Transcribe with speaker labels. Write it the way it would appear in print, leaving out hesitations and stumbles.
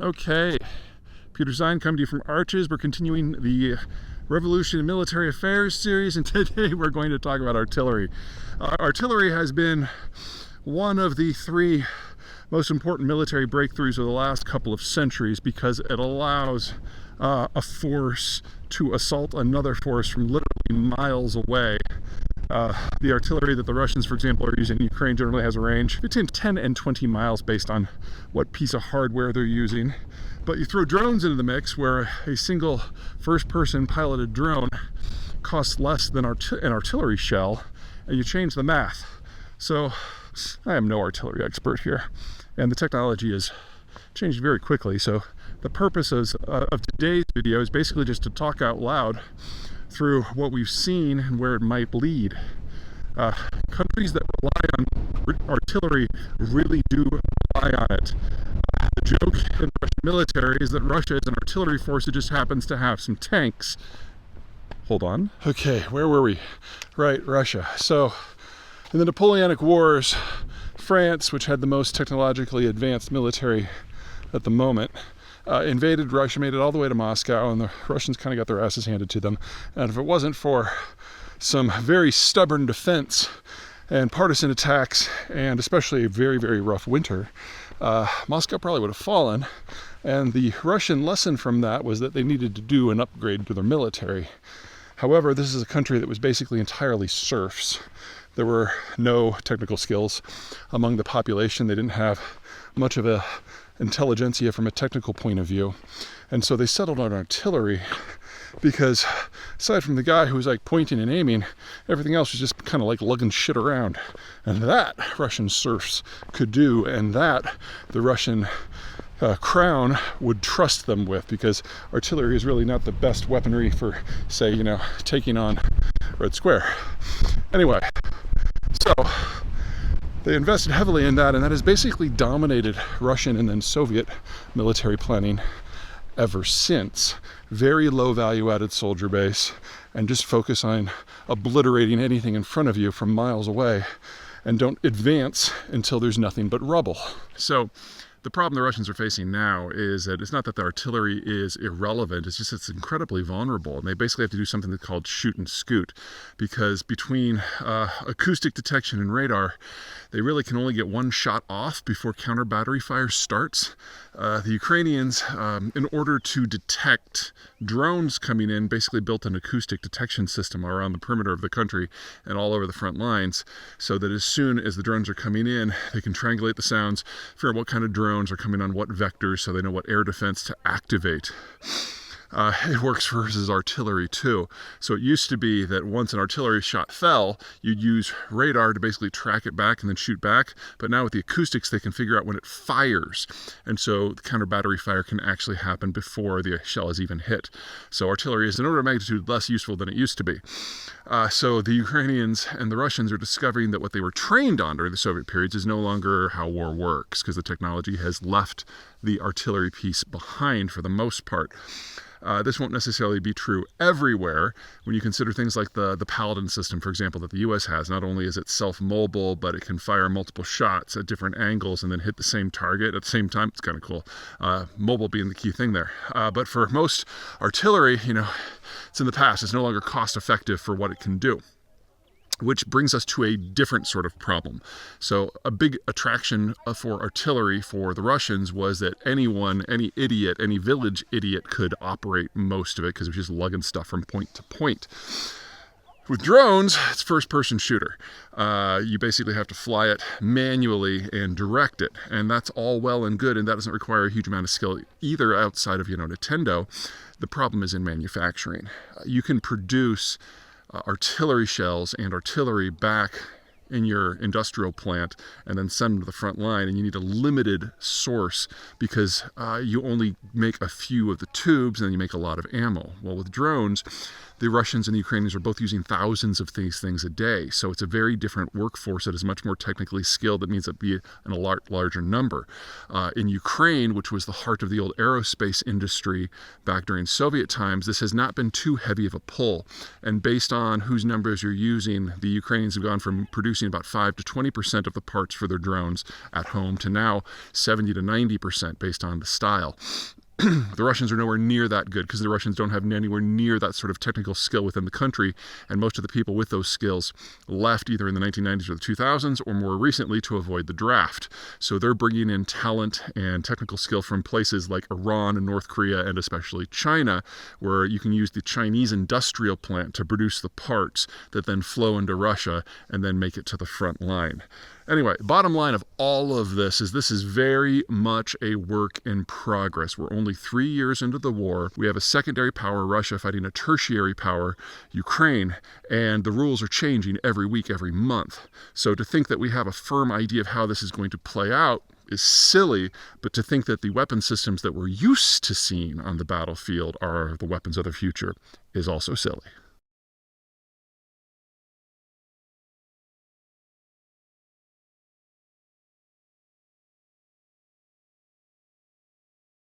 Speaker 1: Okay, Peter Zeihan coming to you from Arches. We're continuing the Revolution in Military Affairs series, and today we're going to talk about artillery. Artillery has been one of the three most important military breakthroughs of the last couple of centuries because it allows a force to assault another force from literally miles away. The artillery that the Russians, for example, are using in Ukraine generally has a range between 10 and 20 miles based on what piece of hardware they're using. But you throw drones into the mix where a single first-person piloted drone costs less than an artillery shell, and you change the math. So I am no artillery expert here, and the technology has changed very quickly. So the purpose of today's video is basically just to talk out loud through what we've seen and where it might lead. Countries that rely on artillery really do rely on it. The joke in the Russian military is that Russia is an artillery force that just happens to have some tanks. Hold on. Okay, where were we? Right, Russia. So, in the Napoleonic Wars, France, which had the most technologically advanced military at the moment, invaded Russia, made it all the way to Moscow, and the Russians kind of got their asses handed to them. And if it wasn't for some very stubborn defense and partisan attacks, and especially a very, very rough winter, Moscow probably would have fallen. And the Russian lesson from that was that they needed to do an upgrade to their military. However, this is a country that was basically entirely serfs. There were no technical skills among the population. They didn't have much of a intelligentsia from a technical point of view, and so they settled on artillery because aside from the guy who was like pointing and aiming, everything else was just kind of like lugging shit around, and that Russian serfs could do, and that the Russian crown would trust them with, because artillery is really not the best weaponry for, say, taking on Red Square. Anyway, so they invested heavily in that, and that has basically dominated Russian and then Soviet military planning ever since. Very low value-added soldier base, and just focus on obliterating anything in front of you from miles away, and don't advance until there's nothing but rubble. So the problem the Russians are facing now is that it's not that the artillery is irrelevant, it's just it's incredibly vulnerable, and they basically have to do something that's called shoot and scoot, because between acoustic detection and radar, they really can only get one shot off before counter battery fire starts. The Ukrainians, in order to detect drones coming in, basically built an acoustic detection system around the perimeter of the country and all over the front lines, so that as soon as the drones are coming in, they can triangulate the sounds, figure out what kind of drones are coming on what vectors, so they know what air defense to activate. It works versus artillery too. So it used to be that once an artillery shot fell, you'd use radar to basically track it back and then shoot back. But now with the acoustics, they can figure out when it fires. And so the counter battery fire can actually happen before the shell is even hit. So artillery is an order of magnitude less useful than it used to be. So the Ukrainians and the Russians are discovering that what they were trained on during the Soviet periods is no longer how war works, because the technology has left the artillery piece behind for the most part. This won't necessarily be true everywhere when you consider things like the Paladin system, for example, that the U.S. has. Not only is it self-mobile, but it can fire multiple shots at different angles and then hit the same target at the same time. It's kind of cool. Mobile being the key thing there. But for most artillery, it's in the past. It's no longer cost-effective for what it can do. Which brings us to a different sort of problem. So a big attraction for artillery for the Russians was that anyone, any idiot, any village idiot could operate most of it, because it was just lugging stuff from point to point. With drones, it's first-person shooter. You basically have to fly it manually and direct it, and that's all well and good, and that doesn't require a huge amount of skill either outside of, Nintendo. The problem is in manufacturing. You can produce artillery shells and artillery back in your industrial plant and then send them to the front line, and you need a limited source because you only make a few of the tubes and then you make a lot of ammo. Well, with drones, the Russians and the Ukrainians are both using thousands of these things a day, so it's a very different workforce that is much more technically skilled. That means it'd be in a larger number. In Ukraine, which was the heart of the old aerospace industry back during Soviet times, this has not been too heavy of a pull, and based on whose numbers you're using, the Ukrainians have gone from producing producing about 5 to 20% of the parts for their drones at home to now 70 to 90% based on the style. The Russians are nowhere near that good because the Russians don't have anywhere near that sort of technical skill within the country, and most of the people with those skills left either in the 1990s or the 2000s or more recently to avoid the draft. So they're bringing in talent and technical skill from places like Iran and North Korea and especially China, where you can use the Chinese industrial plant to produce the parts that then flow into Russia and then make it to the front line. Anyway, bottom line of all of this is very much a work in progress. We're only 3 years into the war. We have a secondary power, Russia, fighting a tertiary power, Ukraine, and the rules are changing every week, every month. So to think that we have a firm idea of how this is going to play out is silly, but to think that the weapon systems that we're used to seeing on the battlefield are the weapons of the future is also silly.